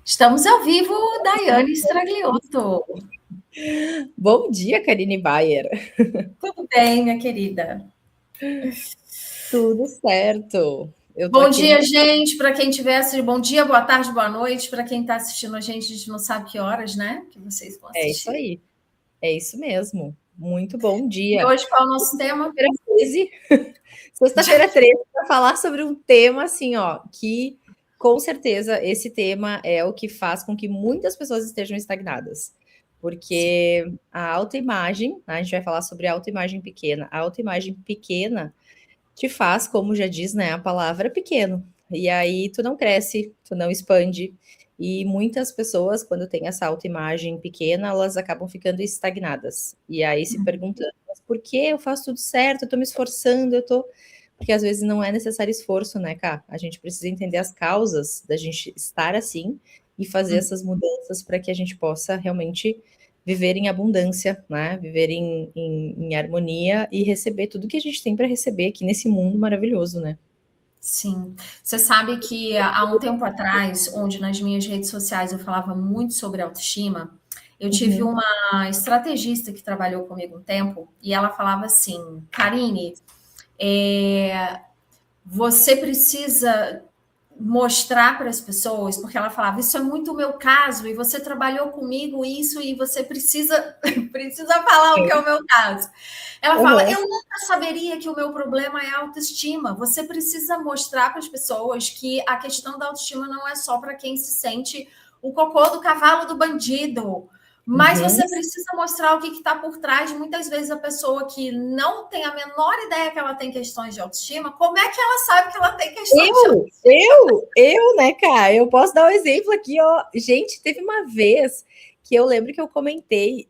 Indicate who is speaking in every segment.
Speaker 1: Estamos ao vivo, Daiane Stragliotto.
Speaker 2: Bom dia, Karine Bayer.
Speaker 1: Tudo bem, minha querida?
Speaker 2: Tudo certo. Eu tô
Speaker 1: Bom
Speaker 2: aqui no.
Speaker 1: dia, gente, para quem estiver assistindo. Bom dia, boa tarde, boa noite. Para quem está assistindo a gente não sabe que horas, né? Que vocês vão
Speaker 2: É isso
Speaker 1: assistir.
Speaker 2: aí. É isso mesmo. Muito bom
Speaker 1: E
Speaker 2: dia.
Speaker 1: hoje qual é o nosso tema?
Speaker 2: Sexta-feira 13. Sexta-feira 13 para falar sobre um tema assim, ó, que com certeza esse tema é o que faz com que muitas pessoas estejam estagnadas. Porque a autoimagem, né, a gente vai falar sobre autoimagem pequena. A autoimagem pequena te faz, como já diz, né, a palavra pequeno. E aí tu não cresce, tu não expande. E muitas pessoas, quando têm essa autoimagem pequena, elas acabam ficando estagnadas. E aí se perguntando, mas por que eu faço tudo certo? Eu tô me esforçando, eu tô. Porque às vezes não é necessário esforço, né, Cá? A gente precisa entender as causas da gente estar assim e fazer essas mudanças para que a gente possa realmente viver em abundância, né? Viver em harmonia e receber tudo que a gente tem para receber aqui nesse mundo maravilhoso, né?
Speaker 1: Sim. Você sabe que há um tempo atrás, onde nas minhas redes sociais eu falava muito sobre autoestima, eu tive
Speaker 2: Uhum.
Speaker 1: uma estrategista que trabalhou comigo um tempo e ela falava assim: Karine, você precisa mostrar para as pessoas, porque ela falava, isso é muito o meu caso, e você trabalhou comigo isso, e você precisa, precisa falar o que é o meu caso. Ela fala,
Speaker 2: Uhum.
Speaker 1: eu nunca saberia que o meu problema é a autoestima. Você precisa mostrar para as pessoas que a questão da autoestima não é só para quem se sente o cocô do cavalo do bandido. Mas
Speaker 2: Uhum.
Speaker 1: você precisa mostrar o que está por trás. Muitas vezes a pessoa que não tem a menor ideia que ela tem questões de autoestima, como é que ela sabe que ela tem questões de autoestima?
Speaker 2: Né, cara? Eu posso dar um exemplo aqui, ó. Gente, teve uma vez que eu lembro que eu comentei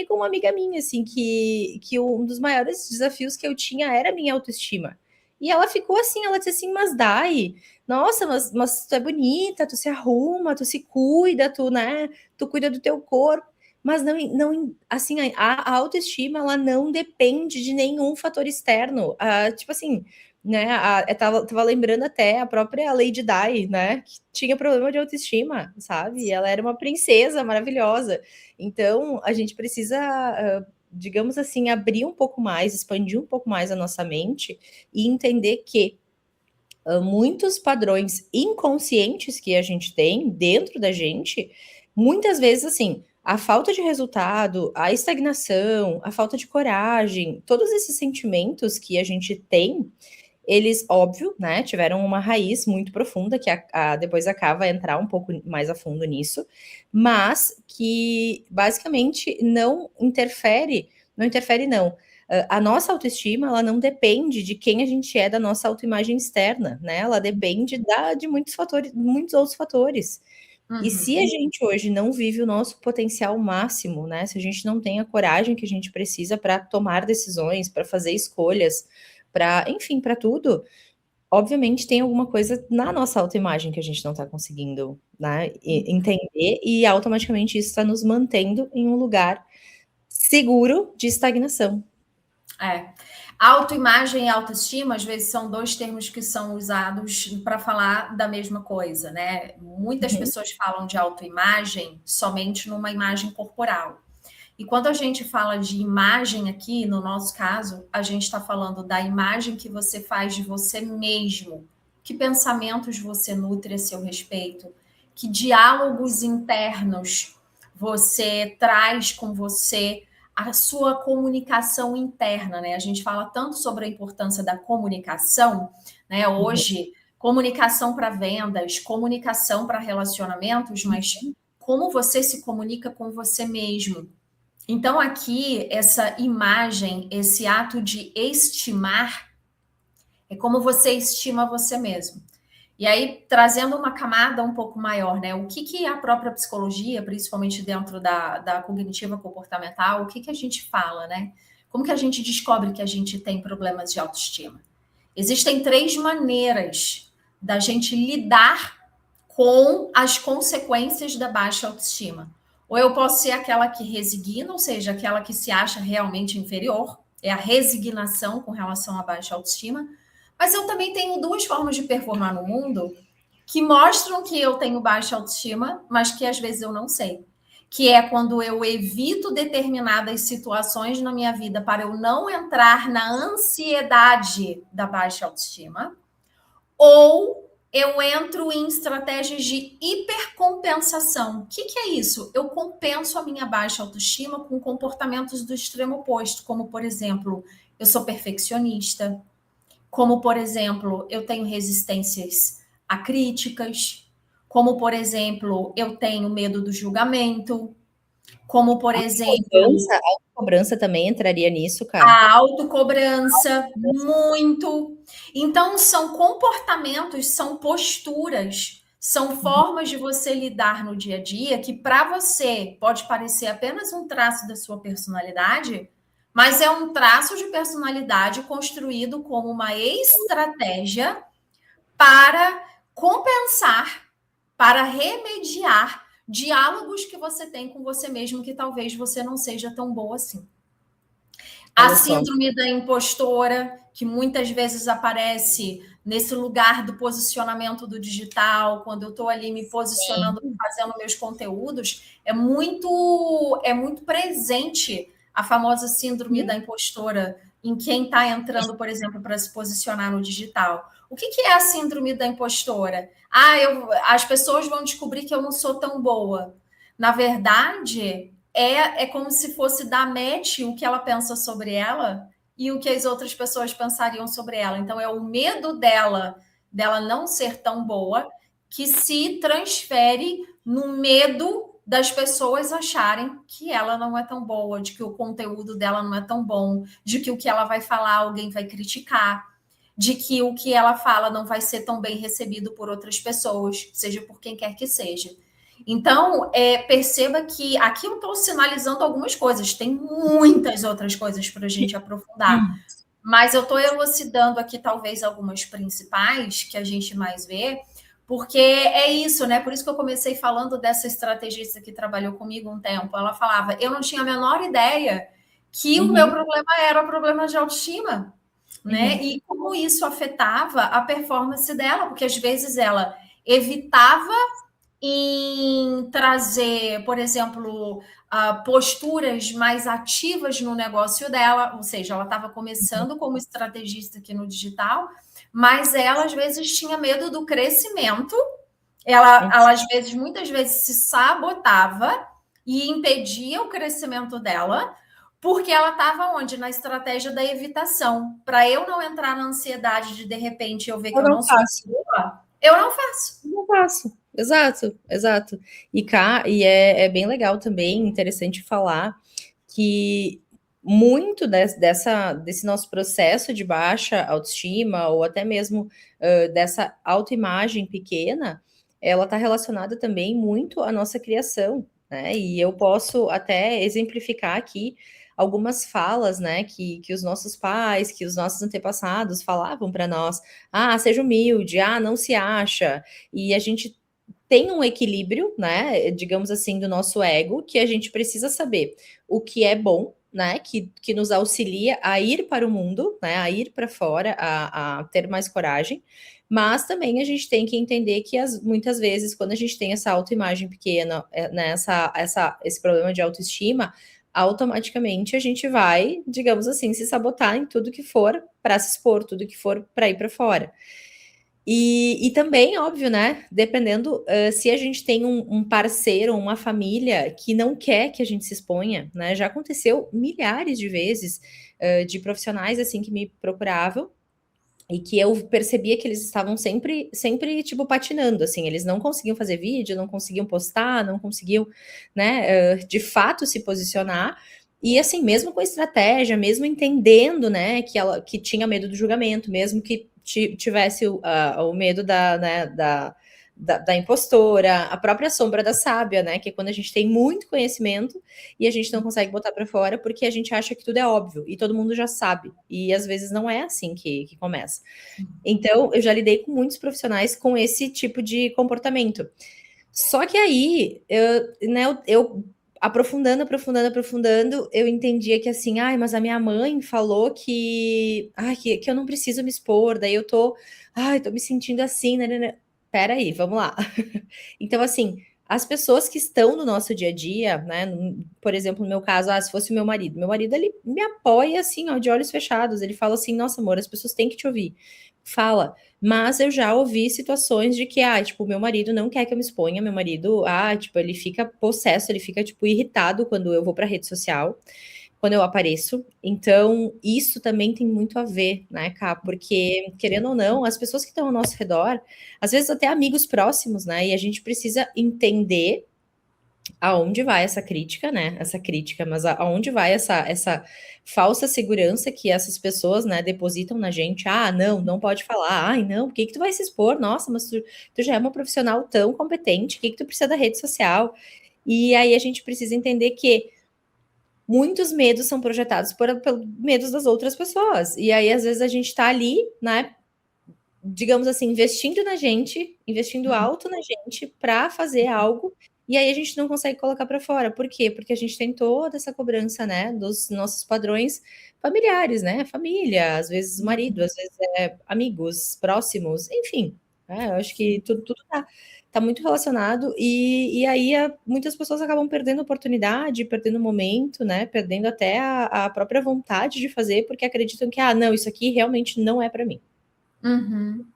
Speaker 2: com uma amiga minha, assim, que um dos maiores desafios que eu tinha era a minha autoestima. E ela ficou assim, ela disse assim, mas Dai, nossa, mas tu é bonita, tu se arruma, tu se cuida, tu, né, tu cuida do teu corpo. Mas não, assim, a autoestima, ela não depende de nenhum fator externo. Ah, tipo assim, né? Eu tava lembrando até a própria Lady Di, né? Que tinha problema de autoestima, sabe? E ela era uma princesa maravilhosa. Então, a gente precisa, digamos assim, abrir um pouco mais, expandir um pouco mais a nossa mente e entender que muitos padrões inconscientes que a gente tem dentro da gente, muitas vezes, assim, a falta de resultado, a estagnação, a falta de coragem, todos esses sentimentos que a gente tem, eles, óbvio, né, tiveram uma raiz muito profunda, que depois a Cá vai entrar um pouco mais a fundo nisso, mas que basicamente não interfere não. A nossa autoestima, ela não depende de quem a gente é da nossa autoimagem externa, né? Ela depende de muitos fatores, muitos outros fatores. E se a gente hoje não vive o nosso potencial máximo, né? Se a gente não tem a coragem que a gente precisa para tomar decisões, para fazer escolhas, para, enfim, para tudo, obviamente tem alguma coisa na nossa autoimagem que a gente não está conseguindo, né, entender, e automaticamente isso está nos mantendo em um lugar seguro de estagnação.
Speaker 1: É. Autoimagem e autoestima, às vezes, são dois termos que são usados para falar da mesma coisa, né? Muitas
Speaker 2: Uhum.
Speaker 1: pessoas falam de autoimagem somente numa imagem corporal. E quando a gente fala de imagem aqui, no nosso caso, a gente está falando da imagem que você faz de você mesmo. Que pensamentos você nutre a seu respeito? Que diálogos internos você traz com você? A sua comunicação interna, né? A gente fala tanto sobre a importância da comunicação, né?
Speaker 2: Uhum.
Speaker 1: Hoje, comunicação para vendas, comunicação para relacionamentos, mas como você se comunica com você mesmo? Então, aqui, essa imagem, esse ato de estimar, é como você estima você mesmo. E aí, trazendo uma camada um pouco maior, né? O que a própria psicologia, principalmente dentro da cognitiva comportamental, o que a gente fala, né? Como que a gente descobre que a gente tem problemas de autoestima? Existem três maneiras da gente lidar com as consequências da baixa autoestima. Ou eu posso ser aquela que resigna, ou seja, aquela que se acha realmente inferior, é a resignação com relação à baixa autoestima. Mas eu também tenho duas formas de performar no mundo que mostram que eu tenho baixa autoestima, mas que às vezes eu não sei. Que é quando eu evito determinadas situações na minha vida para eu não entrar na ansiedade da baixa autoestima, ou eu entro em estratégias de hipercompensação. O que é isso? Eu compenso a minha baixa autoestima com comportamentos do extremo oposto, como, por exemplo, eu sou perfeccionista, como, por exemplo, eu tenho resistências a críticas, como, por exemplo, eu tenho medo do julgamento, como, por exemplo,
Speaker 2: A autocobrança também entraria nisso, cara?
Speaker 1: a autocobrança, muito. Então, são comportamentos, são posturas, são formas de você lidar no dia a dia que, para você, pode parecer apenas um traço da sua personalidade, mas é um traço de personalidade construído como uma estratégia para compensar, para remediar diálogos que você tem com você mesmo que talvez você não seja tão boa assim. A
Speaker 2: Olha só.
Speaker 1: síndrome da impostora, que muitas vezes aparece nesse lugar do posicionamento do digital, quando eu estou ali me posicionando,
Speaker 2: Sim.
Speaker 1: fazendo meus conteúdos, é muito presente a famosa síndrome da impostora em quem está entrando, por exemplo, para se posicionar no digital. O que é a síndrome da impostora? As pessoas vão descobrir que eu não sou tão boa. Na verdade, é como se fosse dar match o que ela pensa sobre ela e o que as outras pessoas pensariam sobre ela. Então, é o medo dela não ser tão boa, que se transfere no medo das pessoas acharem que ela não é tão boa, de que o conteúdo dela não é tão bom, de que o que ela vai falar alguém vai criticar, de que o que ela fala não vai ser tão bem recebido por outras pessoas, seja por quem quer que seja. Então, perceba que aqui eu estou sinalizando algumas coisas, tem muitas outras coisas para a gente aprofundar, mas eu estou elucidando aqui talvez algumas principais que a gente mais vê, porque é isso, né? Por isso que eu comecei falando dessa estrategista que trabalhou comigo um tempo. Ela falava, eu não tinha a menor ideia que o meu problema era o problema de autoestima, né? E como isso afetava a performance dela, porque às vezes ela evitava em trazer, por exemplo, posturas mais ativas no negócio dela, ou seja, ela estava começando como estrategista aqui no digital, mas ela às vezes tinha medo do crescimento, ela às vezes, muitas vezes, se sabotava e impedia o crescimento dela, porque ela estava onde? Na estratégia da evitação. Para eu não entrar na ansiedade de repente eu ver que
Speaker 2: Eu
Speaker 1: eu
Speaker 2: não
Speaker 1: não sou
Speaker 2: faço.
Speaker 1: boa, eu não faço.
Speaker 2: Não faço. Exato, exato. E é bem legal também, interessante falar que muito desse nosso processo de baixa autoestima, ou até mesmo dessa autoimagem pequena, ela está relacionada também muito à nossa criação, né? E eu posso até exemplificar aqui algumas falas, né, que os nossos pais, que os nossos antepassados falavam para nós. Ah, seja humilde, ah, não se acha. E a gente tem um equilíbrio, né, digamos assim, do nosso ego, que a gente precisa saber o que é bom, né, que nos auxilia a ir para o mundo, né, a ir para fora, a ter mais coragem, mas também a gente tem que entender que muitas vezes, quando a gente tem essa autoimagem pequena, né, esse problema de autoestima, automaticamente a gente vai, digamos assim, se sabotar em tudo que for para se expor, tudo que for para ir para fora. E também, óbvio, né? Dependendo se a gente tem um parceiro, uma família que não quer que a gente se exponha, né? Já aconteceu milhares de vezes de profissionais assim que me procuravam e que eu percebia que eles estavam sempre, sempre tipo patinando, assim, eles não conseguiam fazer vídeo, não conseguiam postar, não conseguiam, né? De fato se posicionar. E assim, mesmo com estratégia, mesmo entendendo, né, que tinha medo do julgamento, mesmo que tivesse o medo né, da impostora, a própria sombra da sábia, né, que é quando a gente tem muito conhecimento e a gente não consegue botar para fora porque a gente acha que tudo é óbvio e todo mundo já sabe. E às vezes não é assim que começa. Então, eu já lidei com muitos profissionais com esse tipo de comportamento. Só que aí, eu aprofundando, eu entendia que assim, ai, mas a minha mãe falou que eu não preciso me expor, daí eu tô me sentindo assim, né? espera aí, vamos lá. Então, assim, as pessoas que estão no nosso dia a dia, né? Por exemplo, no meu caso, se fosse o meu marido, ele me apoia assim, ó, de olhos fechados. Ele fala assim: nossa, amor, as pessoas têm que te ouvir. Fala. Mas eu já ouvi situações de que, tipo, meu marido não quer que eu me exponha, meu marido, tipo, ele fica possesso, ele fica, tipo, irritado quando eu vou pra rede social, quando eu apareço. Então, isso também tem muito a ver, né, Cá? Porque, querendo ou não, as pessoas que estão ao nosso redor, às vezes até amigos próximos, né? E a gente precisa entender aonde vai essa crítica, né? Essa crítica, mas aonde vai essa falsa segurança que essas pessoas, né, depositam na gente. Não pode falar. Ai, não, por que que tu vai se expor? Nossa, mas tu já é uma profissional tão competente, por que que tu precisa da rede social? E aí a gente precisa entender que muitos medos são projetados por medos das outras pessoas. E aí, às vezes, a gente tá ali, né, digamos assim, investindo na gente, investindo alto na gente para fazer algo, e aí a gente não consegue colocar para fora. Por quê? Porque a gente tem toda essa cobrança, né, dos nossos padrões familiares, né? Família, às vezes marido, às vezes amigos próximos, enfim. Eu acho que tudo tá muito relacionado, e aí muitas pessoas acabam perdendo oportunidade, perdendo momento, né? Perdendo até a própria vontade de fazer, porque acreditam que, não, isso aqui realmente não é para mim.
Speaker 1: Uhum.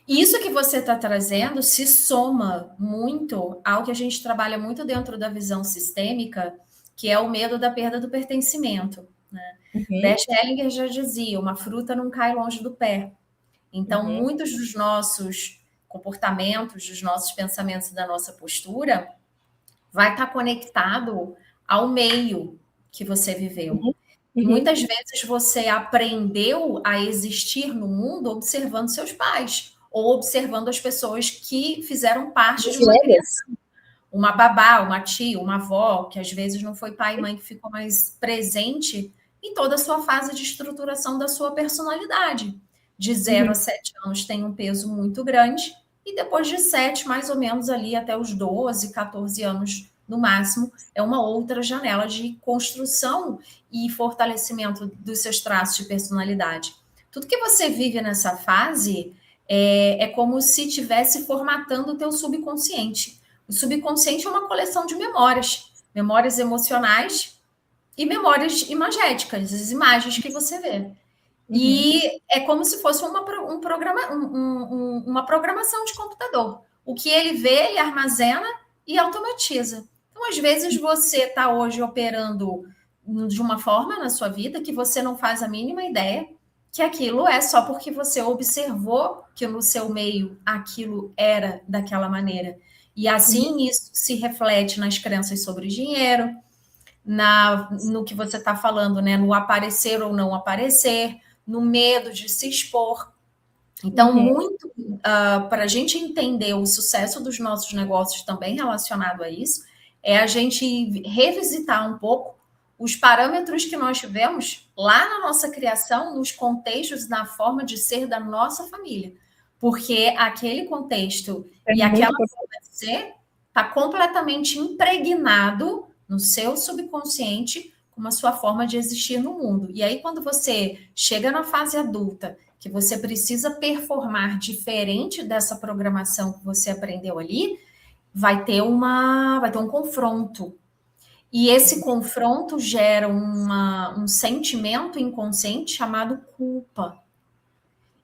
Speaker 1: Isso que você está trazendo se soma muito ao que a gente trabalha muito dentro da visão sistêmica, que é o medo da perda do pertencimento. Né? Bert Hellinger já dizia: uma fruta não cai longe do pé. Então, muitos dos nossos comportamentos, dos nossos pensamentos e da nossa postura vai estar conectado ao meio que você viveu. E muitas vezes você aprendeu a existir no mundo observando seus pais ou observando as pessoas que fizeram parte de uma criação. Uma babá, uma tia, uma avó, que às vezes não foi pai e mãe que ficou mais presente em toda a sua fase de estruturação da sua personalidade. De 0 a 7 anos tem um peso muito grande, e depois de 7, mais ou menos ali até os 12, 14 anos no máximo, é uma outra janela de construção e fortalecimento dos seus traços de personalidade. Tudo que você vive nessa fase é como se estivesse formatando o teu subconsciente. O subconsciente é uma coleção de memórias, memórias emocionais e memórias imagéticas, as imagens que você vê. E é como se fosse uma programação de computador. O que ele vê, ele armazena e automatiza. Então, às vezes, você está hoje operando de uma forma na sua vida que você não faz a mínima ideia que aquilo é só porque você observou que no seu meio aquilo era daquela maneira. E assim isso se reflete nas crenças sobre dinheiro, no que você está falando, né? No aparecer ou não aparecer, no medo de se expor. Então, muito para a gente entender o sucesso dos nossos negócios também relacionado a isso, é a gente revisitar um pouco os parâmetros que nós tivemos lá na nossa criação, nos contextos, na forma de ser da nossa família. Porque aquele contexto e aquela forma de ser está completamente impregnado no seu subconsciente como a sua forma de existir no mundo. E aí, quando você chega na fase adulta, que você precisa performar diferente dessa programação que você aprendeu ali, vai ter um confronto. E esse confronto gera um sentimento inconsciente chamado culpa.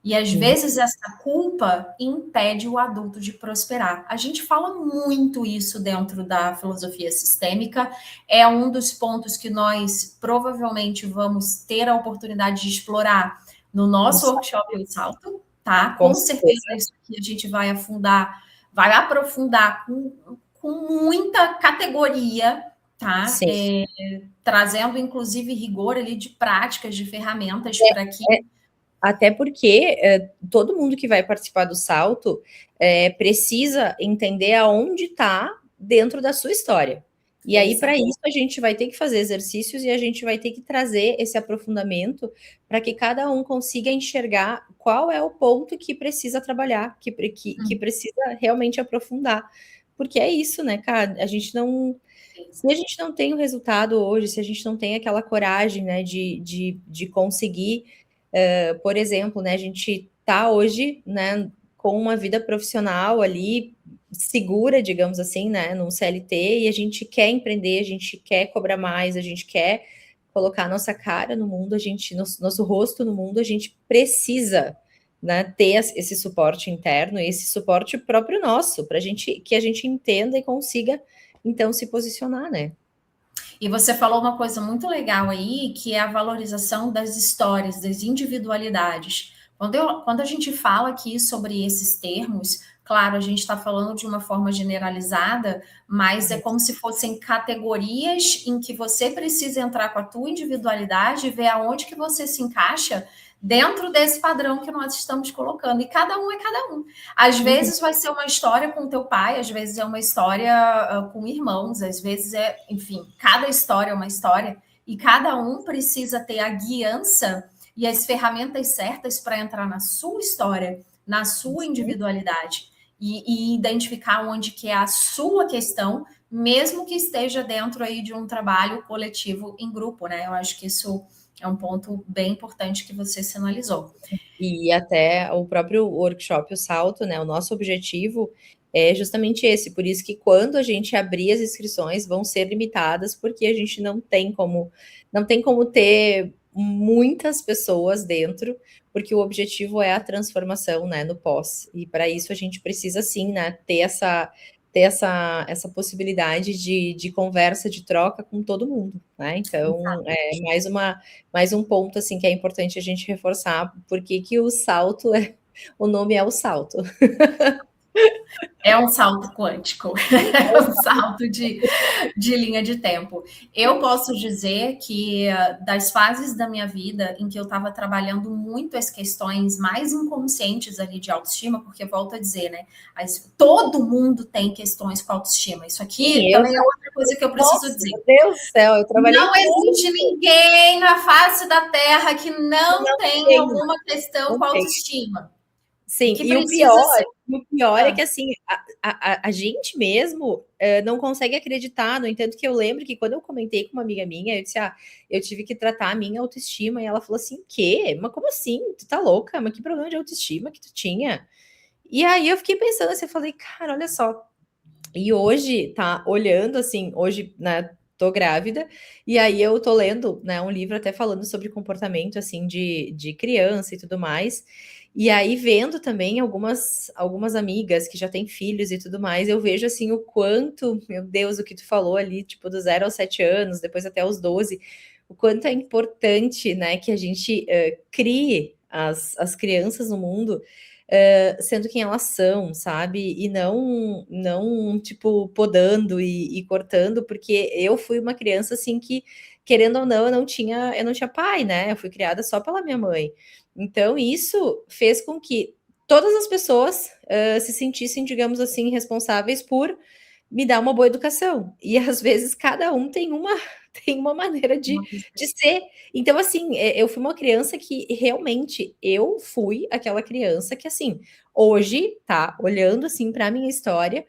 Speaker 1: E às vezes essa culpa impede o adulto de prosperar. A gente fala muito isso dentro da filosofia sistêmica, é um dos pontos que nós provavelmente vamos ter a oportunidade de explorar no nosso workshop O Salto, tá? Com certeza isso aqui a gente vai vai aprofundar com muita categoria, tá? Trazendo inclusive rigor ali de práticas, de ferramentas para que
Speaker 2: até porque todo mundo que vai participar do salto precisa entender aonde está dentro da sua história. E aí, para isso, a gente vai ter que fazer exercícios e a gente vai ter que trazer esse aprofundamento para que cada um consiga enxergar qual é o ponto que precisa trabalhar, que precisa realmente aprofundar. Porque é isso, né, cara? Se a gente não tem o resultado hoje, se a gente não tem aquela coragem, né, de conseguir, por exemplo, né, a gente está hoje, né, com uma vida profissional ali segura, digamos assim, né, num CLT, e a gente quer empreender, a gente quer cobrar mais, a gente quer colocar nossa cara no mundo, a gente, nosso rosto no mundo, a gente precisa, né, ter esse suporte interno, esse suporte próprio nosso, para gente que a gente entenda e consiga então se posicionar, né?
Speaker 1: E você falou uma coisa muito legal aí, que é a valorização das histórias, das individualidades. Quando a gente fala aqui sobre esses termos, claro, a gente está falando de uma forma generalizada, mas é como se fossem categorias em que você precisa entrar com a tua individualidade e ver aonde que você se encaixa dentro desse padrão que nós estamos colocando. E cada um é cada um. Às vezes vai ser uma história com o teu pai, às vezes é uma história com irmãos, às vezes é, enfim, cada história é uma história e cada um precisa ter a guiança e as ferramentas certas para entrar na sua história, na sua individualidade e identificar onde que é a sua questão, mesmo que esteja dentro aí de um trabalho coletivo em grupo, né? Eu acho que isso é um ponto bem importante que você sinalizou.
Speaker 2: E até o próprio workshop, o Salto, né? O nosso objetivo é justamente esse. Por isso que quando a gente abrir as inscrições, vão ser limitadas, porque a gente não tem como ter muitas pessoas dentro, porque o objetivo é a transformação, né, no pós. E para isso a gente precisa sim, né, ter essa possibilidade de conversa, de troca com todo mundo, né? Então, é mais um ponto, assim, que é importante a gente reforçar, porque que o salto, o nome é o salto.
Speaker 1: É um salto quântico, é um salto de linha de tempo. Eu posso dizer que das fases da minha vida em que eu estava trabalhando muito as questões mais inconscientes ali de autoestima, porque volto a dizer, né? Todo mundo tem questões com autoestima. Isso aqui
Speaker 2: Sim,
Speaker 1: também é outra coisa que eu preciso dizer.
Speaker 2: Meu Deus do céu, eu trabalhei
Speaker 1: Não existe ninguém na face da Terra que não tenha alguma questão com autoestima.
Speaker 2: Sim,
Speaker 1: Que
Speaker 2: e
Speaker 1: precisa ser.
Speaker 2: o pior é que, assim, a gente mesmo não consegue acreditar. No entanto, que eu lembro que quando eu comentei com uma amiga minha, eu disse, eu tive que tratar a minha autoestima, e ela falou assim, quê? Mas como assim? Tu tá louca? Mas que problema de autoestima que tu tinha? E aí eu fiquei pensando assim, eu falei, cara, olha só. E hoje, tá, olhando assim, hoje, né, tô grávida, e aí eu tô lendo, né, um livro até falando sobre comportamento, assim, de criança e tudo mais, e aí vendo também algumas amigas que já têm filhos e tudo mais, eu vejo, assim, o quanto, meu Deus, o que tu falou ali, tipo, do 0 aos 7 anos, depois até os 12, o quanto é importante, né, que a gente crie as crianças no mundo, sendo quem elas são, sabe? E não tipo, podando e cortando, porque eu fui uma criança, assim, que, querendo ou não, eu não tinha pai, né? Eu fui criada só pela minha mãe. Então, isso fez com que todas as pessoas se sentissem, digamos assim, responsáveis por me dar uma boa educação. E às vezes cada um tem uma maneira de ser. Então, assim, eu fui uma criança que realmente eu fui aquela criança que, assim, hoje, tá, olhando assim para minha história,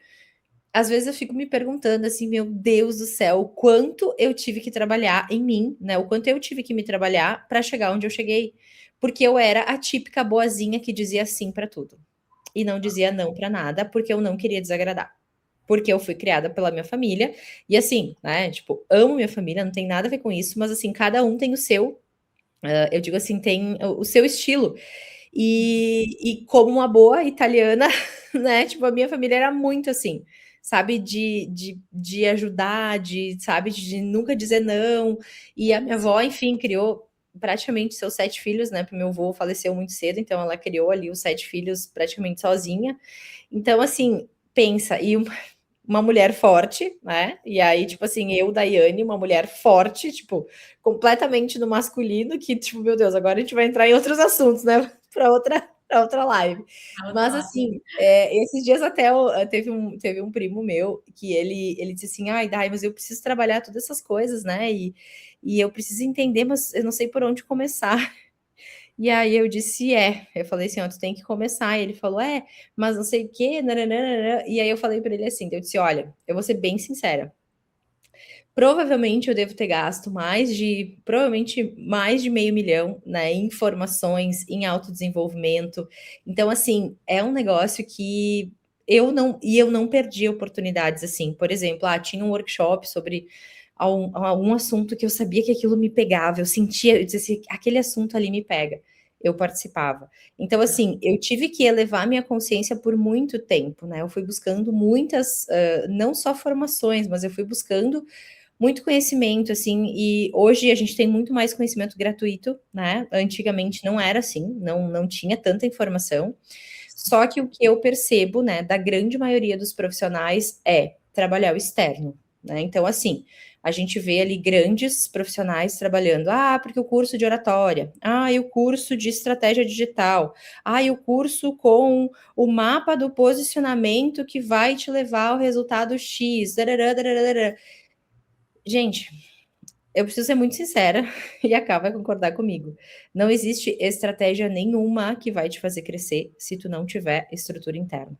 Speaker 2: às vezes eu fico me perguntando assim, meu Deus do céu, o quanto eu tive que trabalhar em mim, né? O quanto eu tive que me trabalhar para chegar onde eu cheguei. Porque eu era a típica boazinha que dizia sim para tudo e não dizia não para nada, porque eu não queria desagradar. Porque eu fui criada pela minha família, e assim, né, tipo, amo minha família, não tem nada a ver com isso, mas assim, cada um tem o seu, eu digo assim, tem o seu estilo. E como uma boa italiana, né, tipo, a minha família era muito assim, sabe, de ajudar, sabe, de nunca dizer não. E a minha avó, enfim, criou praticamente seus 7 filhos, né, porque meu avô faleceu muito cedo, então ela criou ali os 7 filhos praticamente sozinha. Então, assim, pensa, e uma mulher forte, né? E aí, tipo assim, eu, Daiane, uma mulher forte, tipo, completamente no masculino, que, tipo, meu Deus, agora a gente vai entrar em outros assuntos, né? Para outra live. Mas, assim, esses dias até teve um primo meu que ele disse assim: ai, Dai, mas eu preciso trabalhar todas essas coisas, né? E eu preciso entender, mas eu não sei por onde começar. E aí eu disse, eu falei assim, ó, tu tem que começar. E ele falou, mas não sei o quê, nananana. E aí eu falei para ele assim, eu disse, olha, eu vou ser bem sincera. Provavelmente eu devo ter gasto provavelmente mais de meio milhão, né, em formações, em autodesenvolvimento. Então, assim, é um negócio que eu não perdi oportunidades, assim. Por exemplo, tinha um workshop sobre algum assunto que eu sabia que aquilo me pegava, eu dizia assim, aquele assunto ali me pega. Eu participava. Então, assim, eu tive que elevar minha consciência por muito tempo, né? Eu fui buscando muitas, não só formações, mas eu fui buscando muito conhecimento, assim, e hoje a gente tem muito mais conhecimento gratuito, né? Antigamente não era assim, não tinha tanta informação. Só que o que eu percebo, né, da grande maioria dos profissionais é trabalhar o externo, né? Então, assim, a gente vê ali grandes profissionais trabalhando, porque o curso de oratória, e o curso de estratégia digital, e o curso com o mapa do posicionamento que vai te levar ao resultado X, darará, darará. Gente, eu preciso ser muito sincera e a Ká vai concordar comigo. Não existe estratégia nenhuma que vai te fazer crescer se tu não tiver estrutura interna.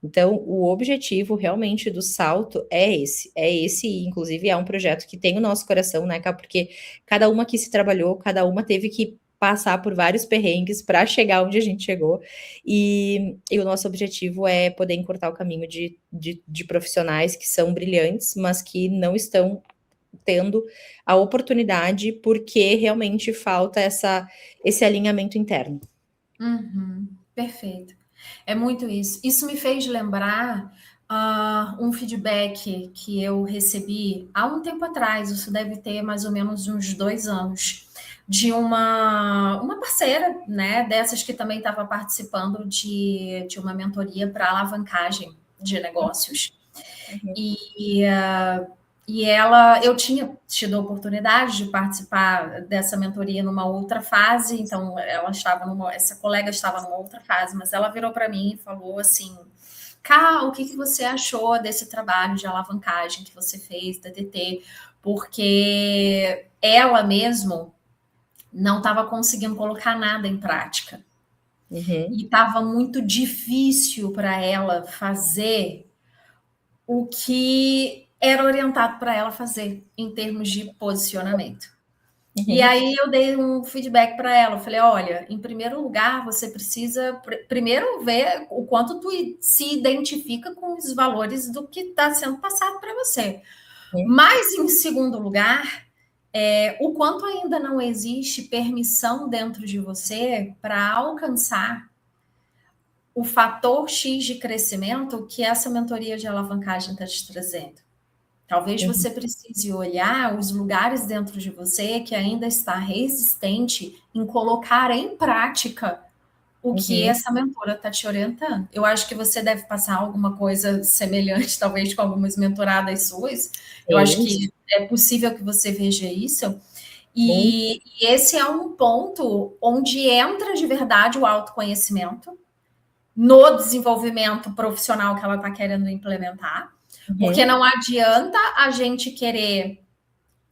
Speaker 2: Então, o objetivo realmente do salto é esse. E inclusive é um projeto que tem o nosso coração, né, Ká? Porque cada uma que se trabalhou, cada uma teve que passar por vários perrengues para chegar onde a gente chegou. E o nosso objetivo é poder encurtar o caminho de profissionais que são brilhantes, mas que não estão tendo a oportunidade porque realmente falta esse alinhamento interno.
Speaker 1: Perfeito. É muito isso. Isso me fez lembrar um feedback que eu recebi há um tempo atrás, isso deve ter mais ou menos uns 2 anos, de uma parceira, né, dessas que também estava participando de uma mentoria para alavancagem de negócios. E eu tinha tido a oportunidade de participar dessa mentoria numa outra fase, então essa colega estava numa outra fase, mas ela virou para mim e falou assim: Ká, o que você achou desse trabalho de alavancagem que você fez, DDT? Porque ela mesmo não estava conseguindo colocar nada em prática. E estava muito difícil para ela fazer o que era orientado para ela fazer em termos de posicionamento. E aí eu dei um feedback para ela, eu falei, olha, em primeiro lugar, você precisa primeiro ver o quanto tu se identifica com os valores do que está sendo passado para você. Mas, em segundo lugar, o quanto ainda não existe permissão dentro de você para alcançar o fator X de crescimento que essa mentoria de alavancagem está te trazendo. Talvez você precise olhar os lugares dentro de você que ainda está resistente em colocar em prática o que essa mentora está te orientando. Eu acho que você deve passar alguma coisa semelhante, talvez com algumas mentoradas suas. Eu acho que é possível que você veja isso. E esse é um ponto onde entra de verdade o autoconhecimento no desenvolvimento profissional que ela está querendo implementar. Porque não adianta a gente querer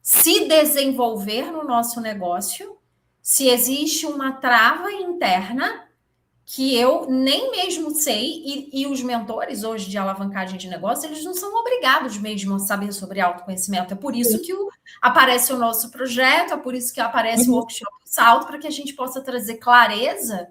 Speaker 1: se desenvolver no nosso negócio se existe uma trava interna que eu nem mesmo sei, e os mentores hoje de alavancagem de negócio, eles não são obrigados mesmo a saber sobre autoconhecimento. É por isso que aparece o nosso projeto, é por isso que aparece o workshop Salto, para que a gente possa trazer clareza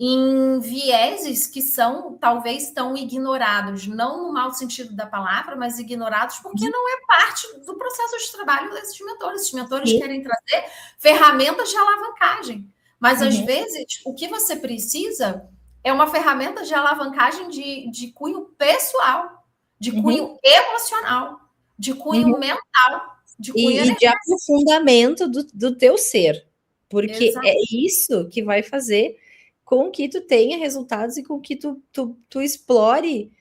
Speaker 1: em vieses que são talvez tão ignorados, não no mau sentido da palavra, mas ignorados porque não é parte do processo de trabalho desses mentores. Os mentores querem trazer ferramentas de alavancagem, mas às vezes o que você precisa é uma ferramenta de alavancagem de cunho pessoal, de cunho emocional, de cunho mental, de cunho
Speaker 2: e de aprofundamento do teu ser, porque
Speaker 1: Exato.
Speaker 2: é isso que vai fazer com que tu tenha resultados e com que tu explore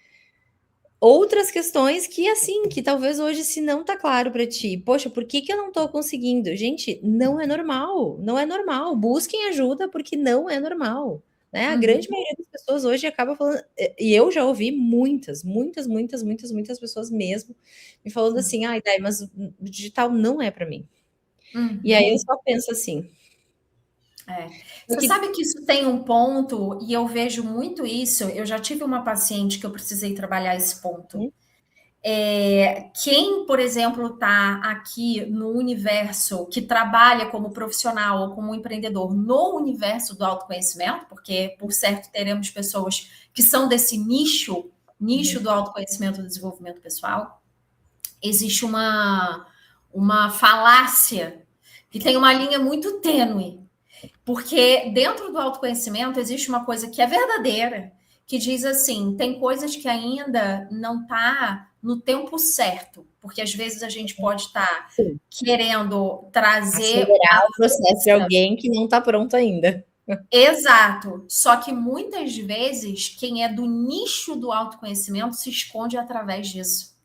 Speaker 2: outras questões que, assim, que talvez hoje se não tá claro para ti. Poxa, por que eu não tô conseguindo? Gente, não é normal, não é normal. Busquem ajuda porque não é normal, né? A grande maioria das pessoas hoje acaba falando, e eu já ouvi muitas pessoas mesmo me falando assim, Dai, mas o digital não é para mim. E aí eu só penso assim,
Speaker 1: Você sabe que isso tem um ponto, e eu vejo muito isso. Eu já tive uma paciente que eu precisei trabalhar esse ponto. Quem, por exemplo, está aqui no universo, que trabalha como profissional ou como empreendedor no universo do autoconhecimento, porque, por certo, teremos pessoas que são desse nicho do autoconhecimento e do desenvolvimento pessoal, existe uma falácia que tem uma linha muito tênue, porque dentro do autoconhecimento existe uma coisa que é verdadeira, que diz assim, tem coisas que ainda não está no tempo certo, porque às vezes a gente pode estar
Speaker 2: Sim.
Speaker 1: querendo trazer
Speaker 2: Acelerar
Speaker 1: a
Speaker 2: o processo de
Speaker 1: força.
Speaker 2: alguém que não está pronto ainda.
Speaker 1: Exato. Só que muitas vezes quem é do nicho do autoconhecimento se esconde através disso.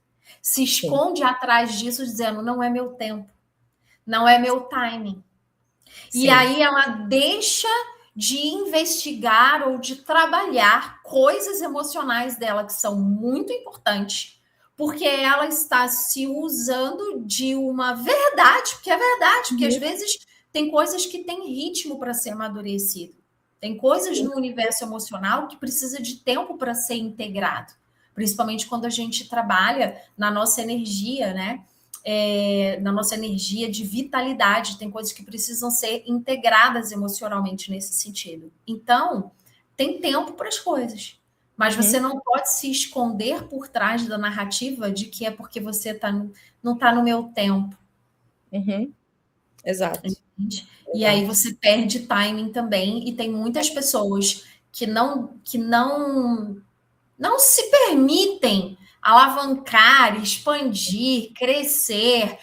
Speaker 1: Se
Speaker 2: Sim.
Speaker 1: esconde atrás disso, dizendo não é meu tempo, não é meu timing. E
Speaker 2: Sim.
Speaker 1: aí ela deixa de investigar ou de trabalhar coisas emocionais dela que são muito importantes, porque ela está se usando de uma verdade, porque é verdade, porque às vezes tem coisas que têm ritmo para ser amadurecido. Tem coisas
Speaker 2: Sim.
Speaker 1: no universo emocional que precisa de tempo para ser integrado, principalmente quando a gente trabalha na nossa energia, né? Na nossa energia de vitalidade, tem coisas que precisam ser integradas emocionalmente nesse sentido. Então, tem tempo para as coisas, mas você não pode se esconder por trás da narrativa de que é porque você não está no meu tempo.
Speaker 2: Exato.
Speaker 1: Entende? E aí
Speaker 2: Exato.
Speaker 1: você perde timing também, e tem muitas pessoas que não se permitem alavancar, expandir, crescer,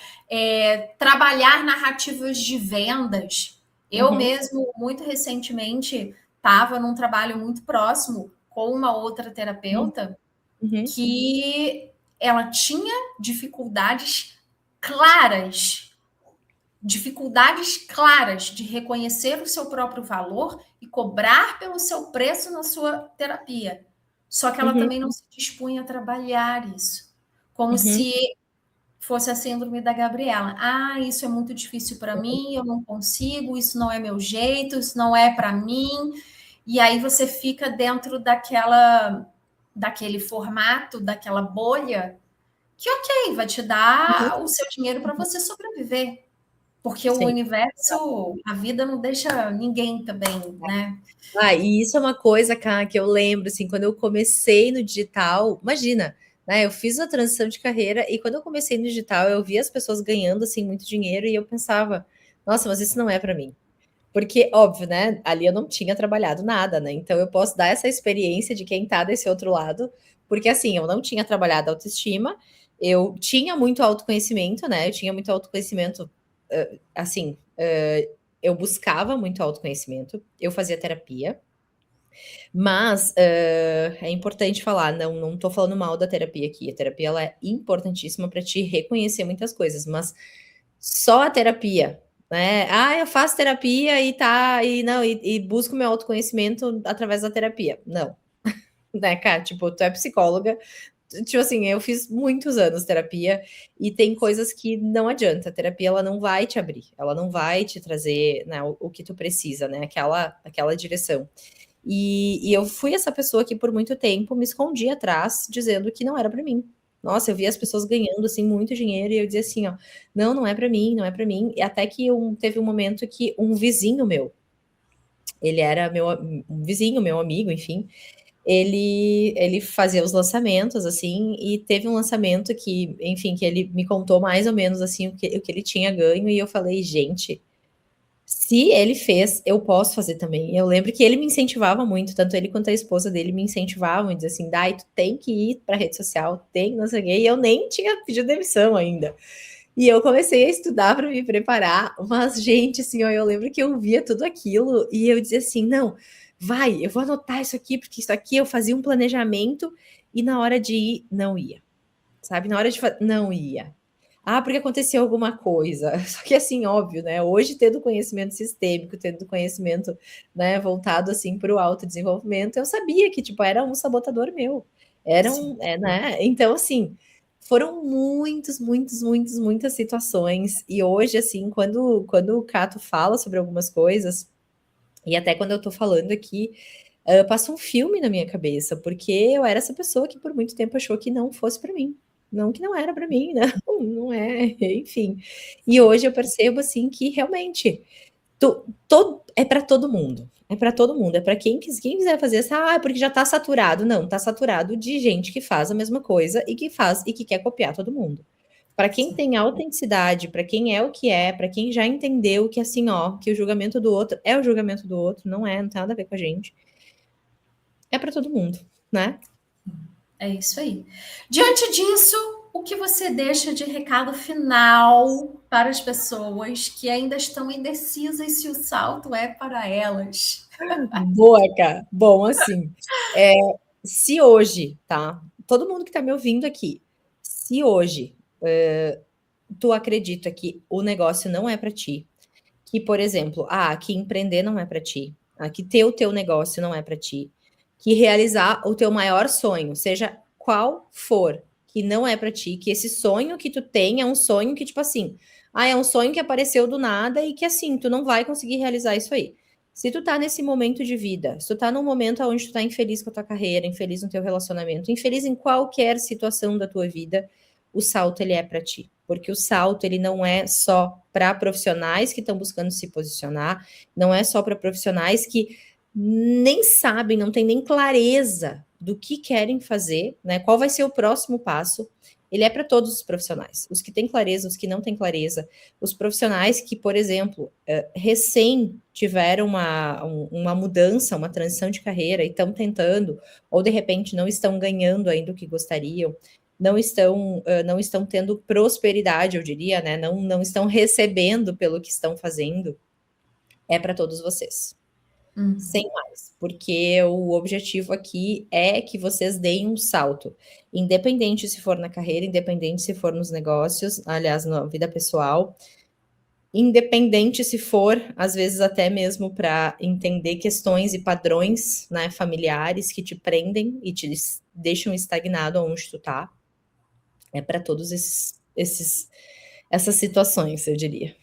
Speaker 1: trabalhar narrativas de vendas. Eu mesmo, muito recentemente, estava num trabalho muito próximo com uma outra terapeuta que ela tinha claras, dificuldades claras de reconhecer o seu próprio valor e cobrar pelo seu preço na sua terapia. Só que ela também não se dispunha a trabalhar isso. Como se fosse a síndrome da Gabriela. Ah, isso é muito difícil para mim, eu não consigo, isso não é meu jeito, isso não é para mim. E aí você fica dentro daquele formato, daquela bolha, que ok, vai te dar o seu dinheiro para você sobreviver. Porque o
Speaker 2: Sim.
Speaker 1: universo, a vida não deixa ninguém também, né?
Speaker 2: E isso é uma coisa, cara, que eu lembro, assim, quando eu comecei no digital, imagina, né? Eu fiz a transição de carreira e quando eu comecei no digital, eu via as pessoas ganhando, assim, muito dinheiro e eu pensava, nossa, mas isso não é para mim. Porque, óbvio, né? Ali eu não tinha trabalhado nada, né? Então eu posso dar essa experiência de quem tá desse outro lado, porque assim, eu não tinha trabalhado autoestima, eu tinha muito autoconhecimento, né? Eu tinha muito autoconhecimento, assim, eu buscava muito autoconhecimento, eu fazia terapia, mas é importante falar, não tô falando mal da terapia aqui, a terapia ela é importantíssima para te reconhecer muitas coisas, mas só a terapia, né? Ah, eu faço terapia e tá, e não, e busco meu autoconhecimento através da terapia. Não, né, cara? Tipo, tu é psicóloga, tipo assim, eu fiz muitos anos terapia e tem coisas que não adianta. A terapia ela não vai te abrir, ela não vai te trazer, né, o que tu precisa, né? Aquela direção. E eu fui essa pessoa que por muito tempo me escondia atrás, dizendo que não era para mim. Nossa, eu via as pessoas ganhando assim muito dinheiro e eu dizia assim, ó, não, não é para mim, não é para mim. E até que teve um momento que um vizinho meu, ele era um vizinho, meu amigo, enfim, ele fazia os lançamentos assim e teve um lançamento que, enfim, que ele me contou mais ou menos assim o que ele tinha ganho e eu falei, gente, se ele fez, eu posso fazer também. Eu lembro que ele me incentivava muito, tanto ele quanto a esposa dele me incentivavam, e diziam assim, Dai, tu tem que ir para rede social, tem, não sei o quê. E eu nem tinha pedido demissão ainda. E eu comecei a estudar para me preparar, mas, gente, assim, ó, eu lembro que eu via tudo aquilo e eu dizia assim, não, vai, eu vou anotar isso aqui, porque isso aqui eu fazia um planejamento e na hora de ir, não ia. Sabe, na hora de fazer, não ia. Ah, porque aconteceu alguma coisa. Só que assim, óbvio, né? Hoje, tendo conhecimento sistêmico, tendo conhecimento, né, voltado assim para o autodesenvolvimento, eu sabia que tipo era um sabotador meu. Era
Speaker 1: Sim.
Speaker 2: um, né? Então, assim, foram muitas situações. E hoje, assim, quando o Cato fala sobre algumas coisas, e até quando eu tô falando aqui, passa um filme na minha cabeça, porque eu era essa pessoa que por muito tempo achou que não fosse para mim. não que não era para mim, não, não é, enfim. E hoje eu percebo assim que realmente é para todo mundo. É para todo mundo, é para quem quiser fazer essa, porque já está saturado. Não, está saturado de gente que faz a mesma coisa e que faz e que quer copiar todo mundo. Para quem
Speaker 1: Sim.
Speaker 2: tem autenticidade, para quem é o que é, para quem já entendeu que assim, ó, que o julgamento do outro é o julgamento do outro, não tem nada a ver com a gente. É para todo mundo, né?
Speaker 1: É isso aí. Diante disso, o que você deixa de recado final para as pessoas que ainda estão indecisas se o salto é para elas?
Speaker 2: Boa, cara. Bom, assim, é, se hoje, tá? Todo mundo que tá me ouvindo aqui, se hoje tu acredita que o negócio não é para ti, que, por exemplo, que empreender não é para ti, que ter o teu negócio não é para ti, que realizar o teu maior sonho, seja qual for, que não é para ti, que esse sonho que tu tem é um sonho que, tipo assim, é um sonho que apareceu do nada e que, assim, tu não vai conseguir realizar isso aí. Se tu tá nesse momento de vida, se tu tá num momento onde tu tá infeliz com a tua carreira, infeliz no teu relacionamento, infeliz em qualquer situação da tua vida, o salto ele é para ti, porque o salto ele não é só para profissionais que estão buscando se posicionar, não é só para profissionais que nem sabem, não têm nem clareza do que querem fazer, né? Qual vai ser o próximo passo? Ele é para todos os profissionais, os que têm clareza, os que não têm clareza, os profissionais que, por exemplo, recém tiveram uma mudança, uma transição de carreira e estão tentando, ou de repente não estão ganhando ainda o que gostariam, não estão tendo prosperidade, eu diria, né? Não estão recebendo pelo que estão fazendo, é para todos vocês. Sem mais, porque o objetivo aqui é que vocês deem um salto, independente se for na carreira, independente se for nos negócios, aliás, na vida pessoal, independente se for, às vezes até mesmo para entender questões e padrões, né, familiares que te prendem e te deixam estagnado onde tu tá. É para todos essas situações, eu diria.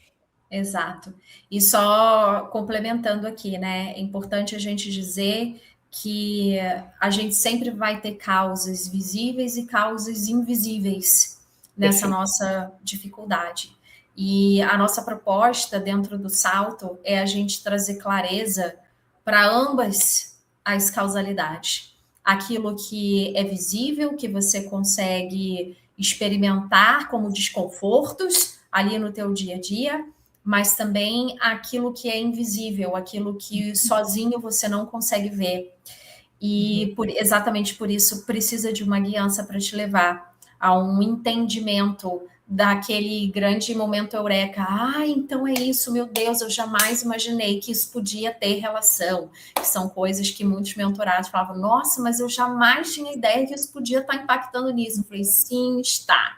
Speaker 1: Exato. E só complementando aqui, né? É importante a gente dizer que a gente sempre vai ter causas visíveis e causas invisíveis nessa
Speaker 2: Perfeito.
Speaker 1: nossa dificuldade. E a nossa proposta dentro do salto é a gente trazer clareza para ambas as causalidades. Aquilo que é visível, que você consegue experimentar como desconfortos ali no teu dia a dia, mas também aquilo que é invisível, aquilo que sozinho você não consegue ver. E exatamente por isso precisa de uma guiança para te levar a um entendimento daquele grande momento eureka. Então é isso, meu Deus, eu jamais imaginei que isso podia ter relação. Que são coisas que muitos mentorados falavam, nossa, mas eu jamais tinha ideia que isso podia estar impactando nisso. Eu falei, sim, está.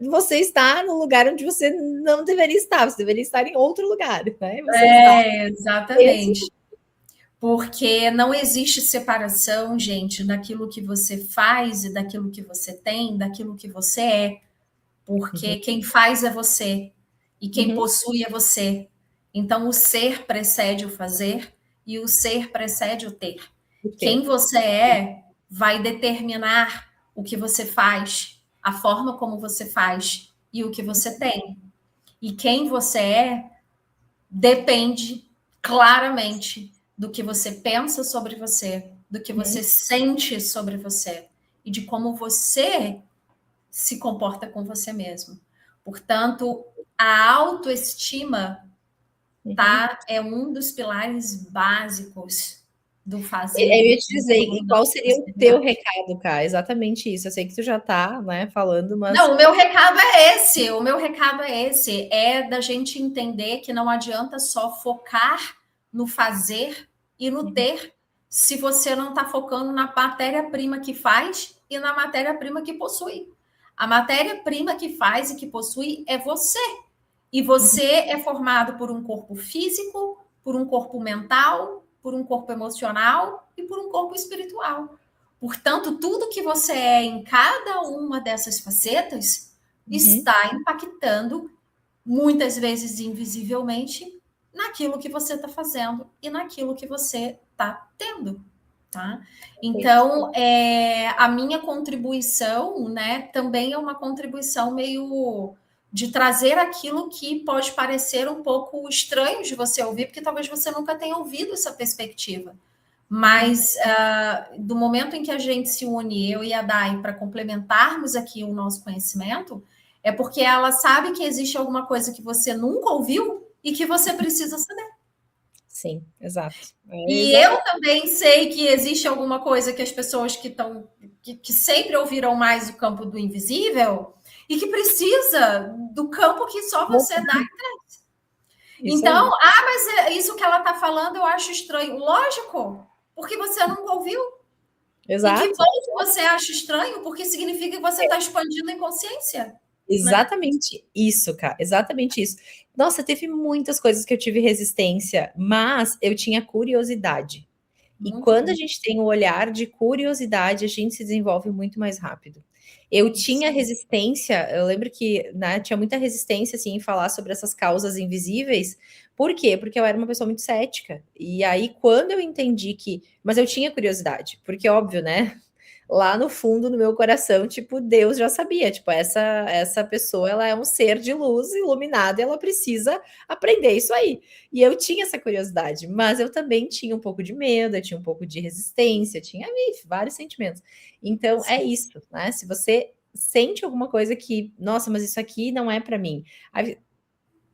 Speaker 2: Você está no lugar onde você não deveria estar, você deveria estar em outro lugar, né? Você está nesse.
Speaker 1: Exatamente. Porque não existe separação, gente, daquilo que você faz e daquilo que você tem, daquilo que você é. Porque quem faz é você e quem
Speaker 2: Uhum.
Speaker 1: possui é você. Então, o ser precede o fazer e o ser precede o ter. Quem
Speaker 2: Ter.
Speaker 1: você é vai determinar o que você faz, a forma como você faz e o que você tem. E quem você é depende claramente do que você pensa sobre você, do que você sente sobre você e de como você se comporta com você mesmo. Portanto, a autoestima é um dos pilares básicos do fazer
Speaker 2: Eu
Speaker 1: e do
Speaker 2: ia te dizer,
Speaker 1: ser,
Speaker 2: e
Speaker 1: da
Speaker 2: qual seria o teu
Speaker 1: prosperidade.
Speaker 2: recado, cara? Exatamente isso. Eu sei que tu já tá, né, falando, mas
Speaker 1: Não, o meu recado é esse. O meu recado é esse. É da gente entender que não adianta só focar no fazer e no ter se você não está focando na matéria-prima que faz e na matéria-prima que possui. A matéria-prima que faz e que possui é você. E você é formado por um corpo físico, por um corpo mental, por um corpo emocional e por um corpo espiritual. Portanto, tudo que você é em cada uma dessas facetas está impactando, muitas vezes invisivelmente, naquilo que você está fazendo e naquilo que você está tendo. Tá? Então, a minha contribuição, né, também é uma contribuição meio de trazer aquilo que pode parecer um pouco estranho de você ouvir, porque talvez você nunca tenha ouvido essa perspectiva. Mas do momento em que a gente se une, eu e a Dai, para complementarmos aqui o nosso conhecimento, é porque ela sabe que existe alguma coisa que você nunca ouviu e que você precisa saber.
Speaker 2: Sim, exato.
Speaker 1: E eu também sei que existe alguma coisa que as pessoas que sempre ouviram mais o campo do invisível e que precisa do campo que só você dá e traz. Então, mas isso que ela está falando eu acho estranho. Lógico, porque você nunca ouviu.
Speaker 2: Exato.
Speaker 1: E que bom que você acha estranho, porque significa que você está expandindo a inconsciência.
Speaker 2: Exatamente, né? Isso, cara, exatamente isso. Nossa, teve muitas coisas que eu tive resistência, mas eu tinha curiosidade. E quando a gente tem o olhar de curiosidade, a gente se desenvolve muito mais rápido. Eu tinha resistência, eu lembro que, né, tinha muita resistência assim, em falar sobre essas causas invisíveis. Por quê? Porque eu era uma pessoa muito cética. E aí, quando eu entendi que. Mas eu tinha curiosidade, porque, óbvio, né? Lá no fundo, no meu coração, tipo, Deus já sabia, tipo, essa pessoa, ela é um ser de luz iluminado e ela precisa aprender isso aí. E eu tinha essa curiosidade, mas eu também tinha um pouco de medo, eu tinha um pouco de resistência, tinha vários sentimentos. Então, é isso, né? Se você sente alguma coisa que, nossa, mas isso aqui não é para mim.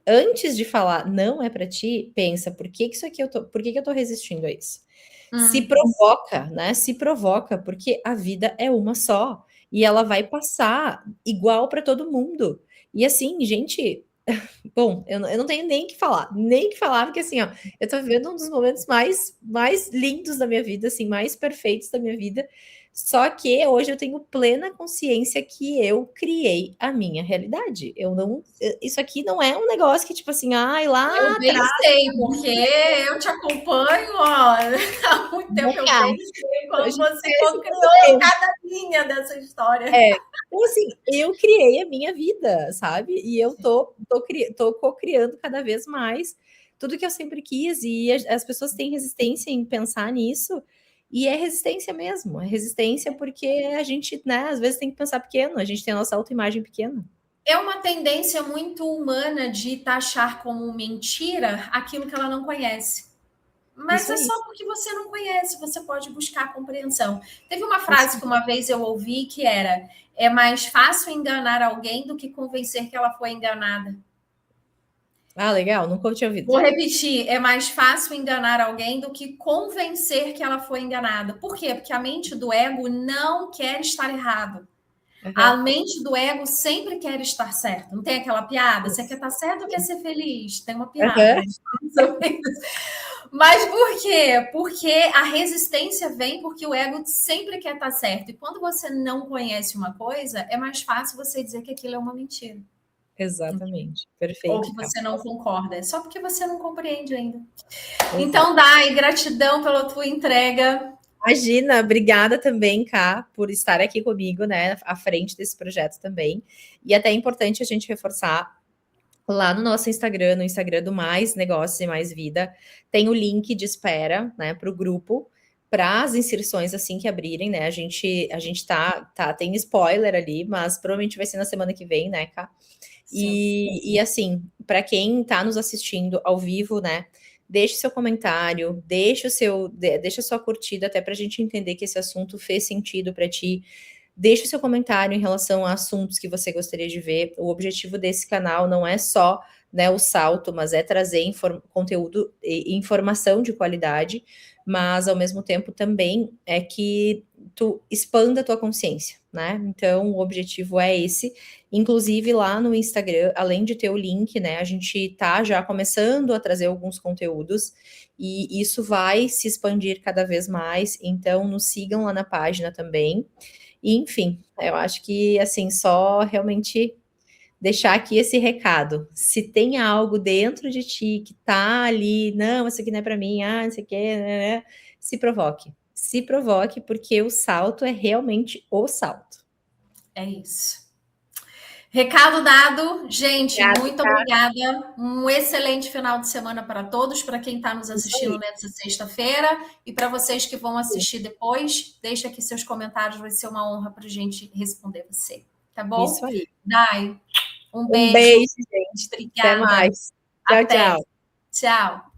Speaker 2: Antes de falar não é para ti, pensa, por que isso aqui por que eu tô resistindo a isso? Se provoca, né? Se provoca, porque a vida é uma só e ela vai passar igual para todo mundo. E assim, gente, bom, eu não tenho nem que falar, porque assim, ó, eu tô vivendo um dos momentos mais lindos da minha vida, assim, mais perfeitos da minha vida. Só que hoje eu tenho plena consciência que eu criei a minha realidade. Isso aqui não é um negócio que, tipo assim, ai, lá
Speaker 1: eu bem sei, porque eu te acompanho, ó, há muito tempo eu bem sei quando você criou cada linha dessa história.
Speaker 2: Então, assim, eu criei a minha vida, sabe? E eu tô co-criando cada vez mais tudo que eu sempre quis, e as pessoas têm resistência em pensar nisso, e é resistência mesmo, é resistência porque a gente, né, às vezes tem que pensar pequeno, a gente tem a nossa autoimagem pequena.
Speaker 1: É uma tendência muito humana de taxar como mentira aquilo que ela não conhece. Mas é só porque você não conhece, você pode buscar compreensão. Teve uma frase que uma vez eu ouvi que era: é mais fácil enganar alguém do que convencer que ela foi enganada.
Speaker 2: Ah, legal, nunca tinha ouvido.
Speaker 1: Vou repetir: é mais fácil enganar alguém do que convencer que ela foi enganada. Por quê? Porque a mente do ego não quer estar errado. A mente do ego sempre quer estar certo. Não tem aquela piada? Você quer estar certo ou quer ser feliz? Tem uma piada. Mas por quê? Porque a resistência vem porque o ego sempre quer estar certo. E quando você não conhece uma coisa, é mais fácil você dizer que aquilo é uma mentira.
Speaker 2: Exatamente, perfeito.
Speaker 1: Ou que você não concorda. É só porque você não compreende ainda. Então, Dai, gratidão pela tua entrega.
Speaker 2: Imagina, obrigada também, Ká, por estar aqui comigo, né, à frente desse projeto também. E até é importante a gente reforçar lá no nosso Instagram, no Instagram do Mais Negócios e Mais Vida, tem o link de espera, né, para o grupo, para as inscrições assim que abrirem, né? A gente tem spoiler ali, mas provavelmente vai ser na semana que vem, né, Ká? E assim, para quem está nos assistindo ao vivo, né? Deixe seu comentário, deixa a sua curtida, até para a gente entender que esse assunto fez sentido para ti. Deixe o seu comentário em relação a assuntos que você gostaria de ver. O objetivo desse canal não é só, né, o salto, mas é trazer conteúdo e informação de qualidade, mas ao mesmo tempo também é que tu expanda a tua consciência, né? Então, o objetivo é esse. Inclusive, lá no Instagram, além de ter o link, né, a gente tá já começando a trazer alguns conteúdos e isso vai se expandir cada vez mais. Então, nos sigam lá na página também. E, enfim, eu acho que, assim, só realmente deixar aqui esse recado. Se tem algo dentro de ti que tá ali, não, isso aqui não é para mim, isso aqui né, se provoque. Se provoque, porque o salto é realmente o salto.
Speaker 1: É isso. Recado dado, gente,
Speaker 2: Obrigada,
Speaker 1: muito obrigada. Um excelente final de semana para todos, para quem está nos
Speaker 2: isso
Speaker 1: assistindo
Speaker 2: aí.
Speaker 1: nessa sexta-feira e para vocês que vão assistir depois, deixa aqui seus comentários, vai ser uma honra para a gente responder você, tá bom?
Speaker 2: Isso aí.
Speaker 1: Dai, um
Speaker 2: Um
Speaker 1: beijo,
Speaker 2: beijo, gente. Até
Speaker 1: obrigada,
Speaker 2: mais. Tchau,
Speaker 1: até,
Speaker 2: tchau.
Speaker 1: tchau.